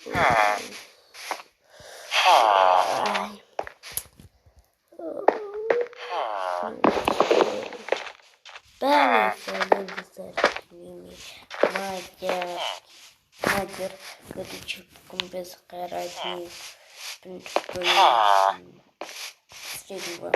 Ay. Ben söyledim sergimi. Мадер, горячий компенсация ради среднего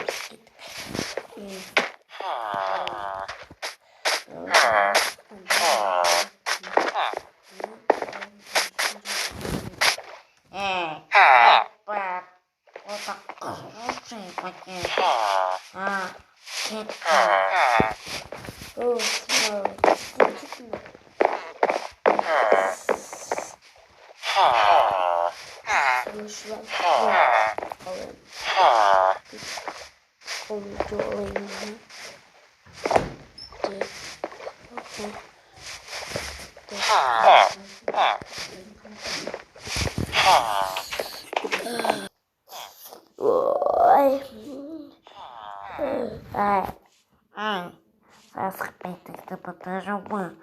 Suspeita botar uma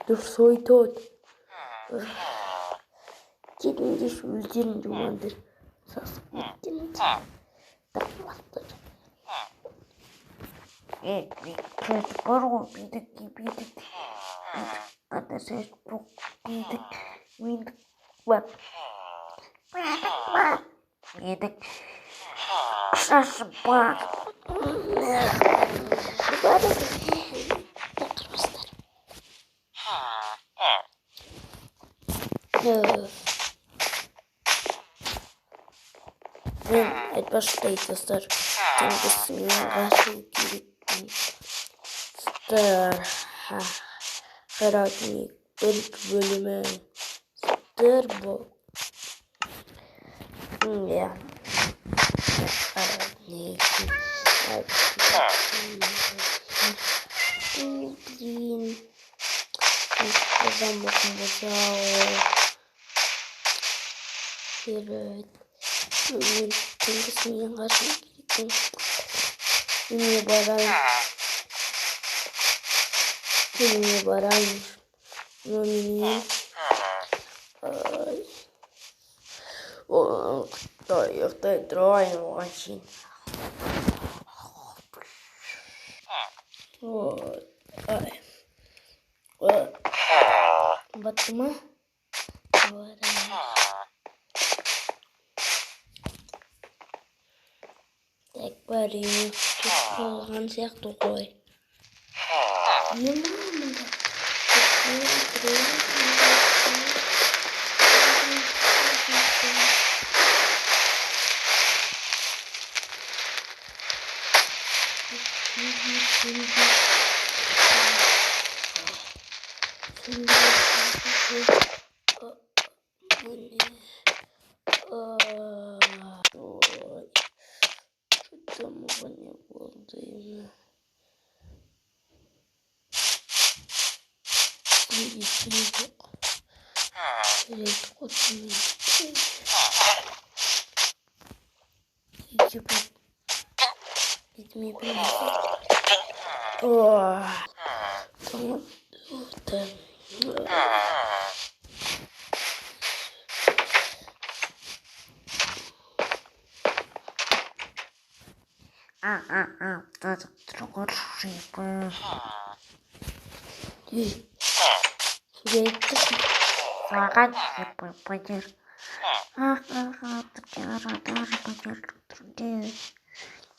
do sonho todo. Kendi sözlerin dumandır. Suspeita da bastır. Bir kör olmadık gibiydik. Bana ses çok bildik. Bak. Yedik. Şaşı bak. Etwas Schlechtes da. Dann bist du mir rausgegeben. Herhalde ilk bölümü bu. Ya. Neyse. Buradan bakın evet. Kendisini yangarsın gerektim. Yine baraymış. Yine Ayakta drawing watching. Batma. Tek bari tutulgan siyak tukoy.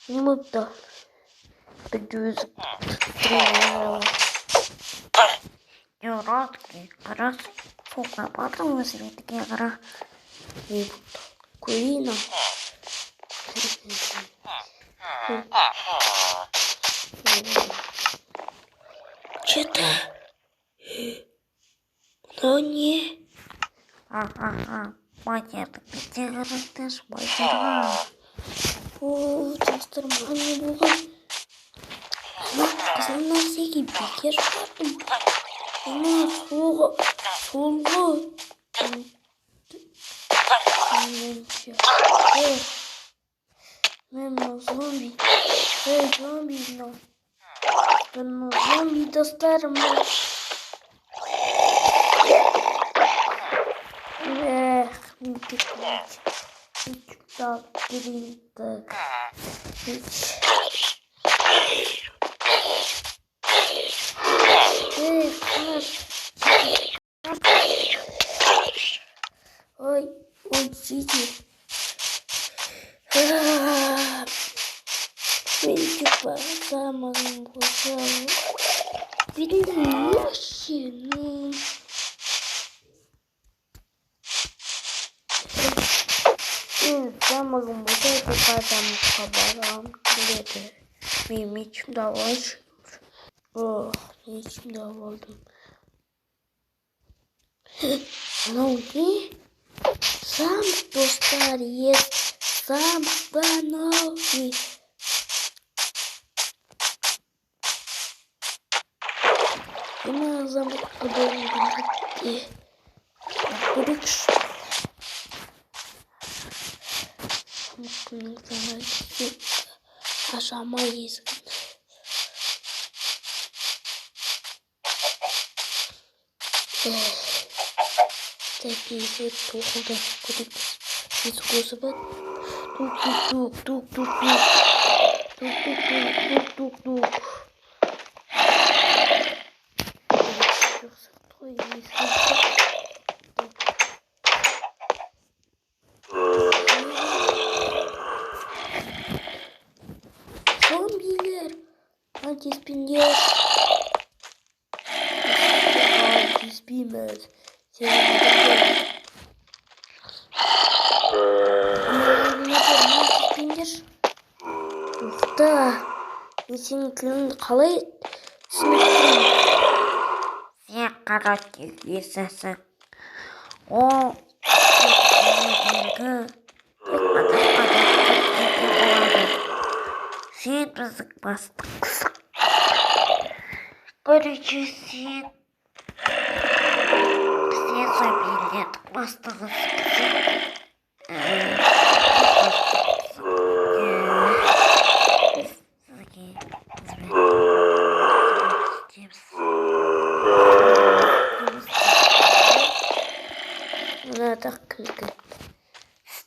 Не мудо. Бедуз. Юротки, раз, сука, потом вы себе такие гора. И курина. Что-то. Но не. Матер, ты говоришь, матер. О, жастырман не болған. Қызым нәрсеге бекер бардым. Ана солғы. Мен зомби. Зомби. Зомби достарым. Hiç daha değildi. Hiç. Ay, cici. Beni çok bağırmadım bu zaman. Benim yaşım. Bağırmadım bu da bazen kabaram. Benim içim davaş. Oh, içim davaldım. Ne oldu? Sam dostlar yes. Sam banovi. Hemen zaman abone olun. Görüşürüz. Mutluluk zaman aşamayız. Такие тухлые курить из кузова. Тук-тук-тук-тук-тук-тук. Тук-тук-тук-тук-тук-тук. Zombiler. Antispinler. Antispinler. Да, сенің тіліңді қалай түсініктірін? Сен қара тегесісің. Ол белгі болады. Сен біздің бастықсың. Короче, сен зомбилердің бастығысың.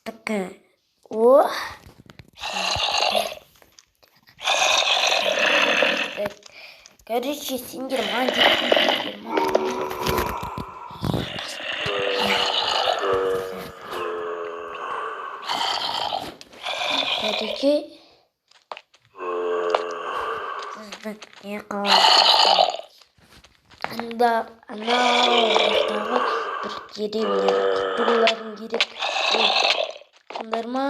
Так, о, короче, синдерман. Короче, не қалады. Ана орыстағы бір деревня құтыларын керек. Сындар ма?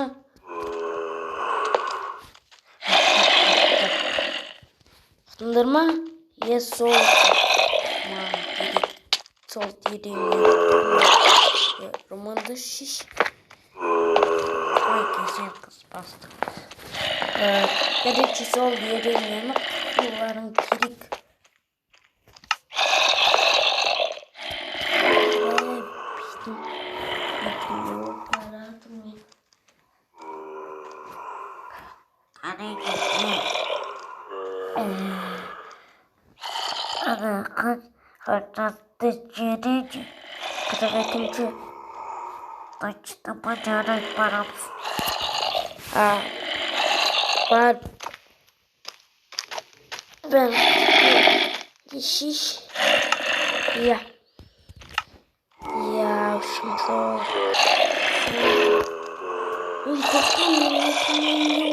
Сындар ма? Сол деревня. Романды шеш. Ой, кесен қыз бастық. Короче, сол деревняны құтыларын керек. Точно поджарать пора. Ben şiş ya şunu ой какой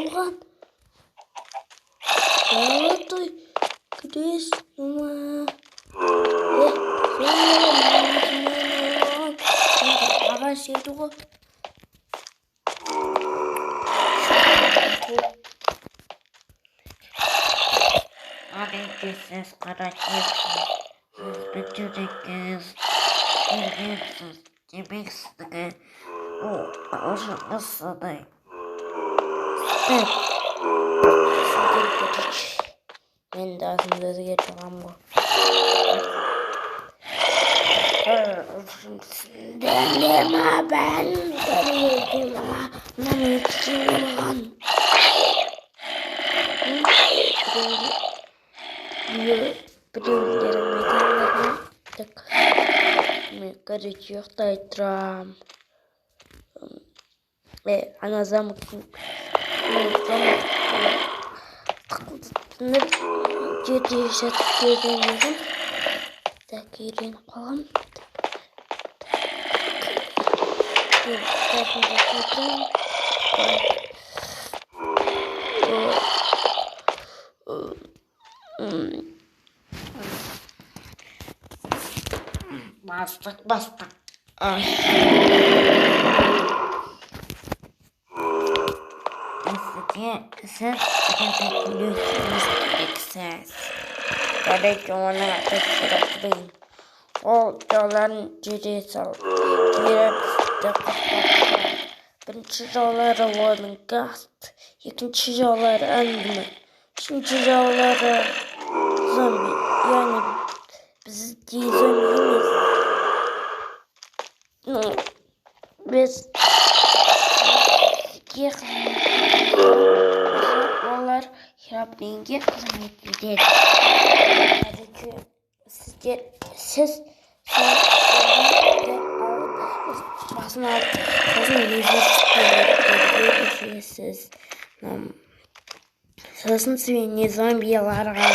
уган золотой крест ағаш еді ғой Сіз қара тексіз, сіз бітірекіз, ергенсіз, демексіздігі, ол алжыңғысыдай. Сіздер кетіш. Мен де асында зге тұрғам ғой. Дәлема бән, дәлема, мәне түсінген. Приемлером так, короче, ұйықтай тұрам. أنا زمك تقدر جدي شتكيرين تكيرين قام bastı. Siz biliyorsunuz eksez. Gerek ona tekrar o doların cüzesi birinci doları varın gast, ikinci doları öldürme, üçüncü doları zombi. Yani biz değil zombiyiz. Biz onlar Rabbinge hizmet eder. Siz basın свиньи зомбиларға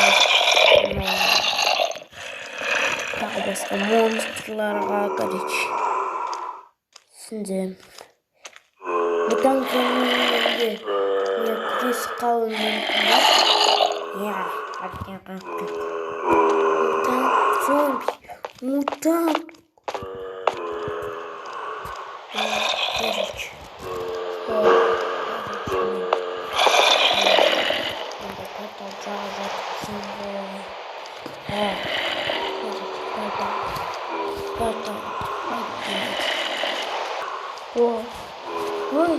тағы басқа монстрларға короче түсіндім. Бұдан көңілінде күрес қалуы мүмкін ба? Иә, мутант зомби, мутант. Короче. Ой,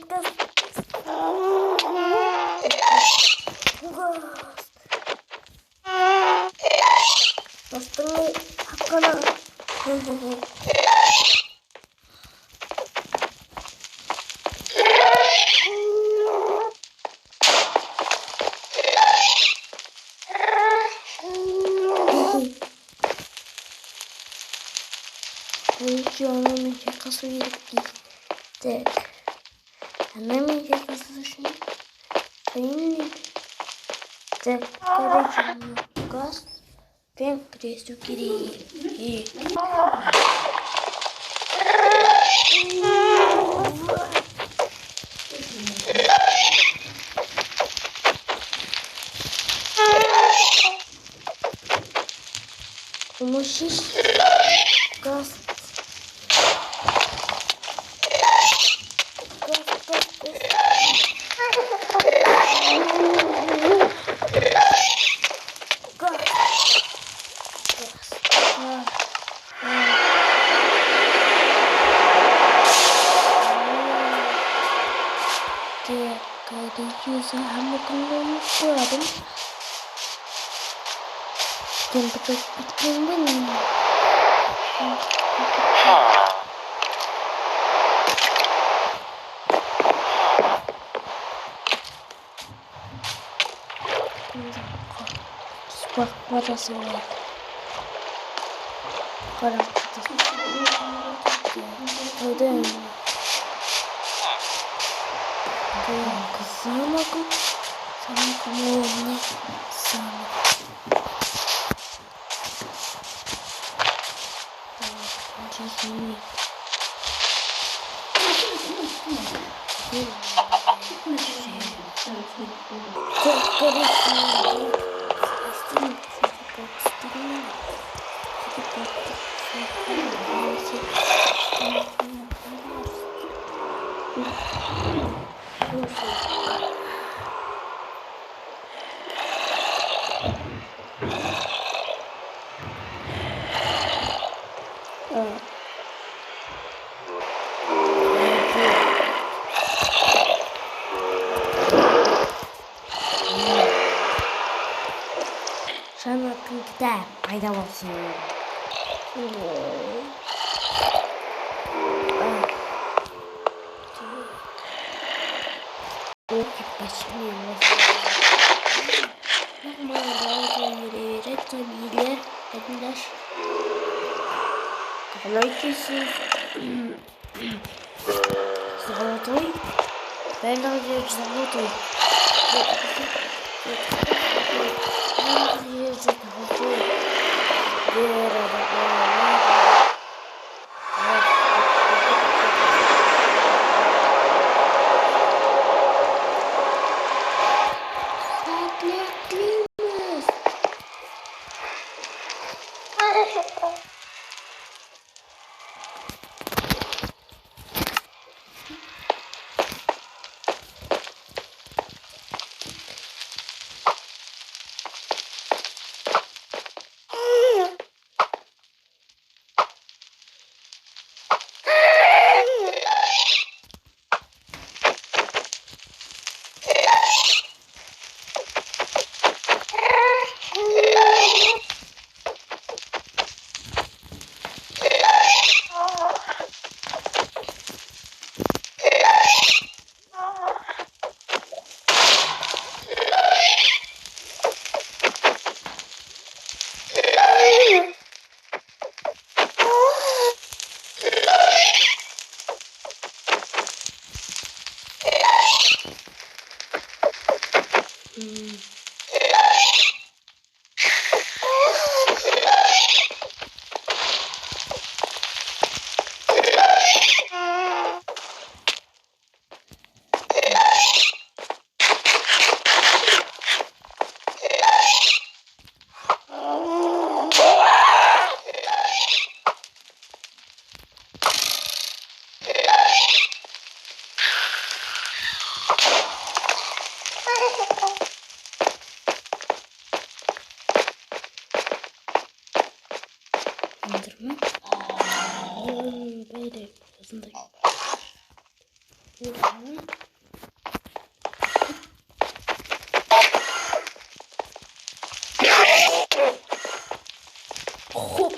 газ. Bastırmayı hakkına. Annemin şakası gittik. Annemin şakası şimdi. Benim de karıcığım gaz. Ben presto gireyim. Umuşiş gaz. Sama keluar dan betul-betul benar. Sebuah parasi orang ada kesama aku sama kamu ini sama sini Şanlıkta пайда болсын. Золотой. Золотой. Золотой. Enderman. Böyle aslında. Hop.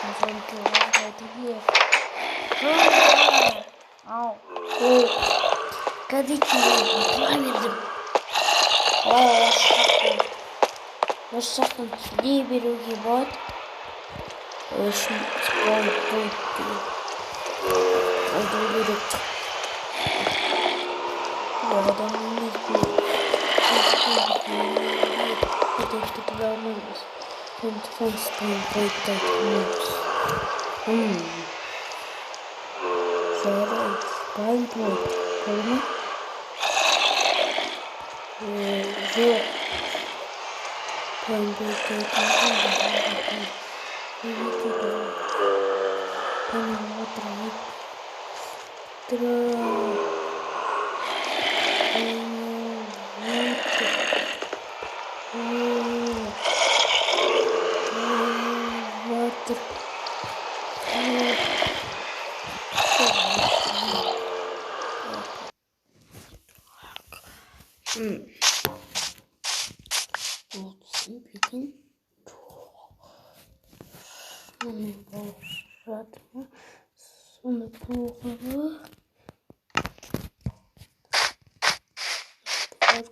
Something right here. Ow. Oh. Kadiki. Hayırdım. Oh, sakın. No sakın. Diye bir rugi bot. Olsun. Spawn point diye. Öldürülürüm. Bu adamın bir hedef tutulamamız. Defense time point that moves. Sonra spawn point. Koruma. Zor. Point point point. Sonra programı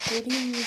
göreyim mi?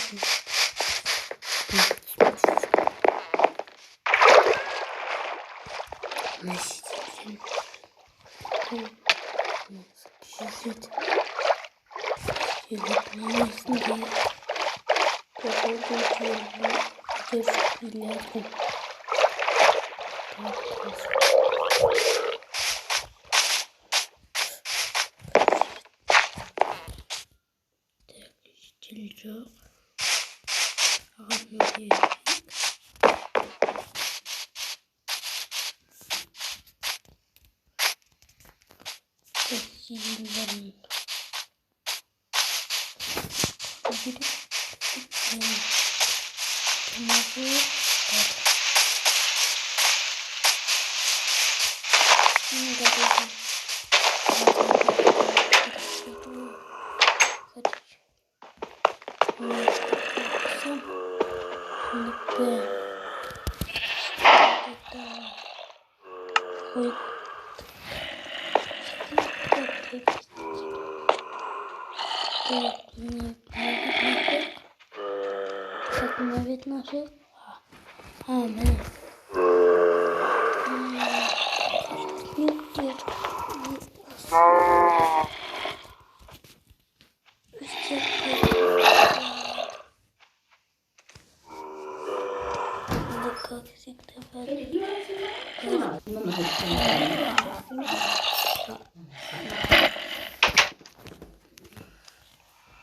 Evet nasıl? Ha ben.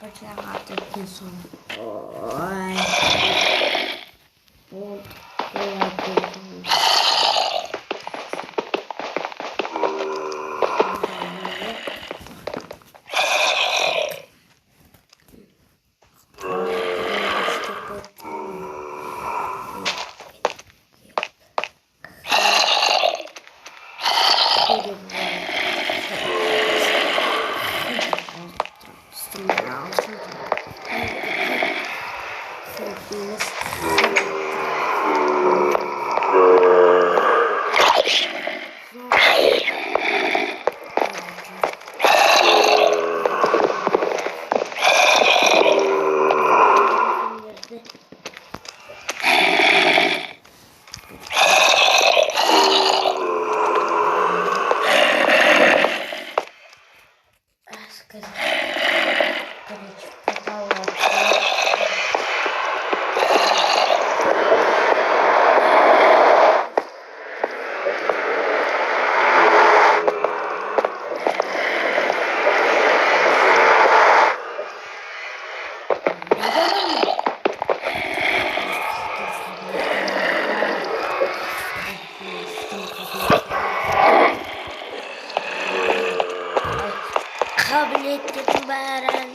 Bacağım artık bir son. Oy. Kabiliyetli bağıran.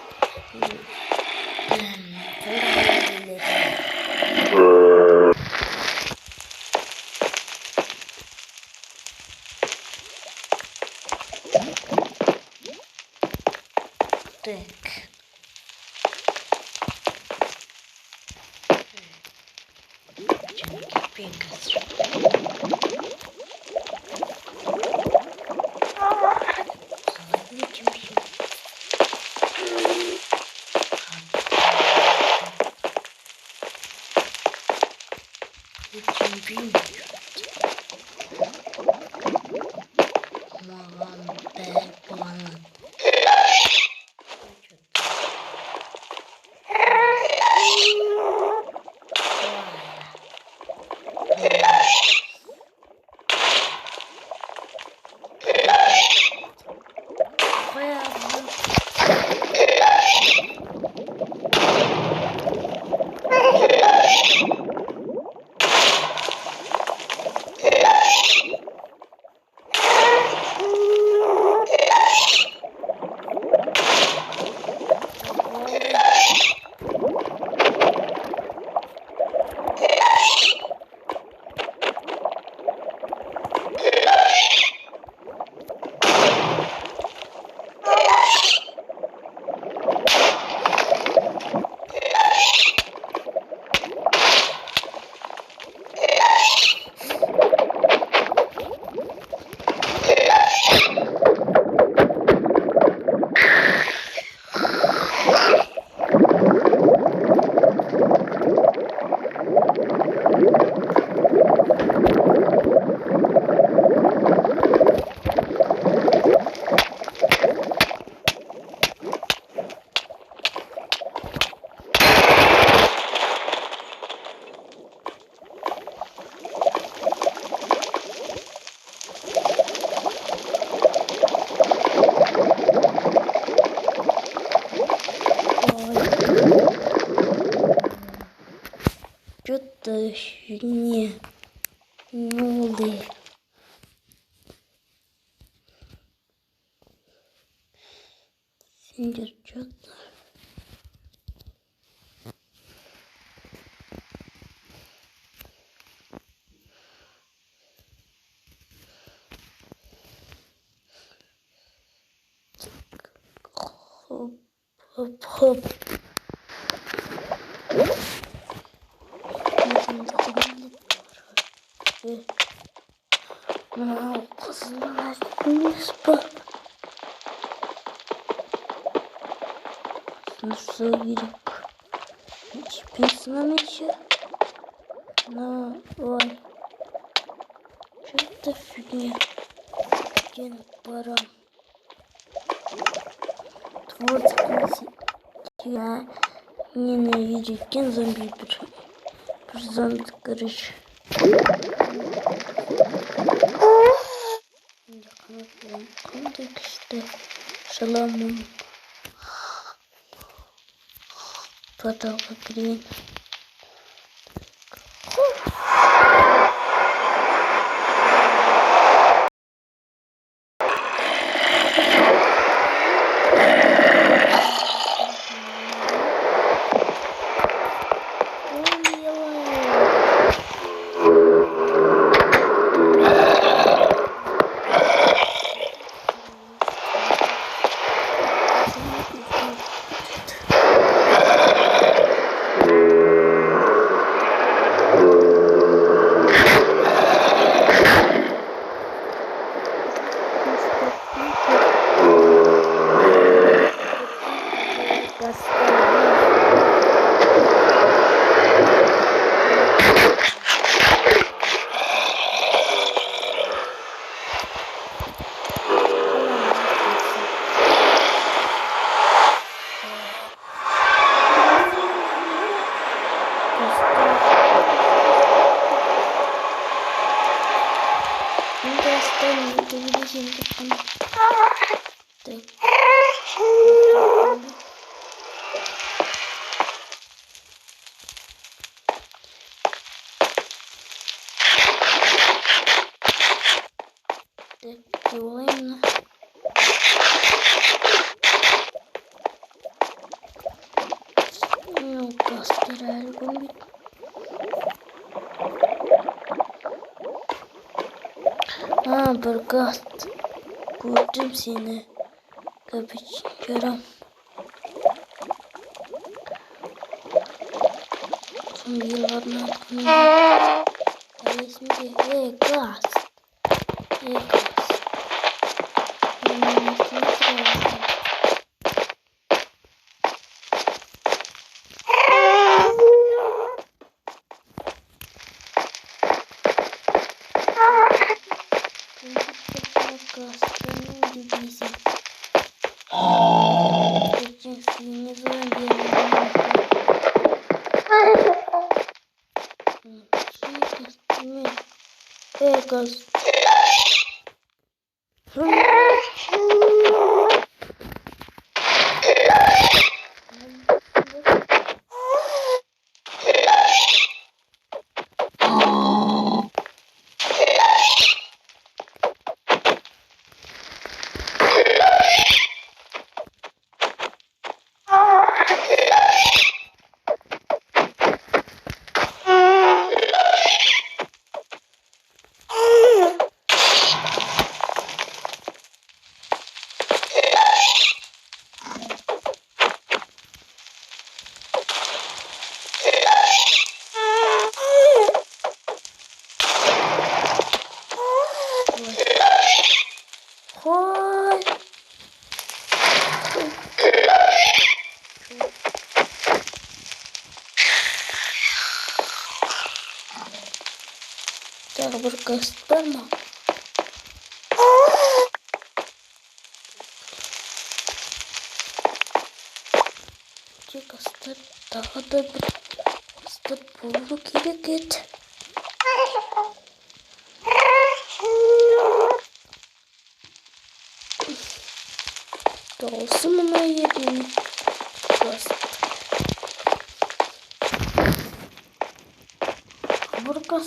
фигня. Ну да. Синдер, что-то. Хоп-хоп. Сырик. Теперь с нами еще. Давай. Что это фигня? Ген пора. Творческий. Я ненавижу ген зомби. Зомби, короче. Қандай күшті шаламын. Порталға кірейін. Делаем. Ну, постираем гумби. Burgast. Gördüm seni. Kapıcıyorum. Son yılların hakkında. Resmi de gaz. Gaz. Gaz. Burgast var mı? Burgast'ta daha da bir Burgast buldu gereket. Olsun mu yedim? Burgast. gaz.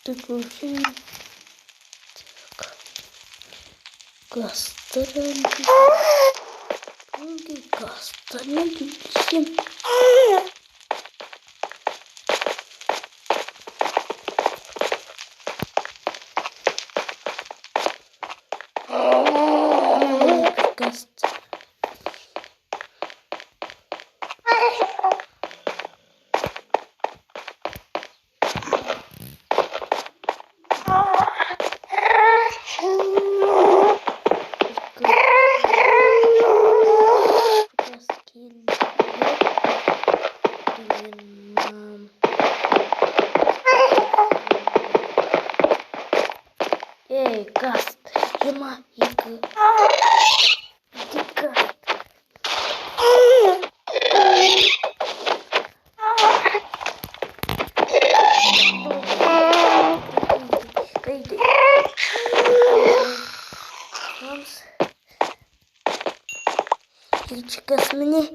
Tıklaşın. Gösterelim. Hangi gösterelim? Gaz. Yama yıkı. Dikkat. Hiç kısmını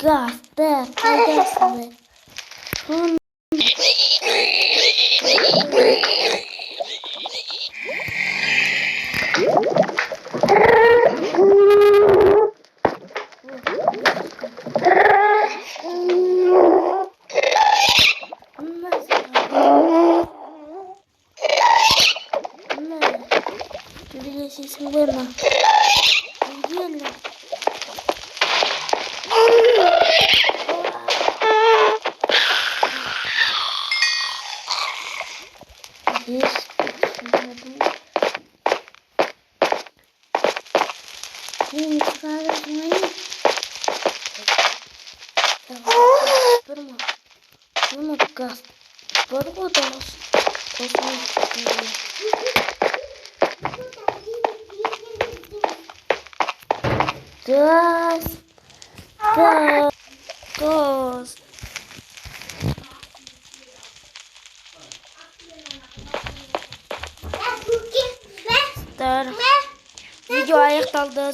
gazda kaydasını. Sesini verme. Gelin. Durma gaz. Var mı da? Gaz. Gaz. Video ayaklandı.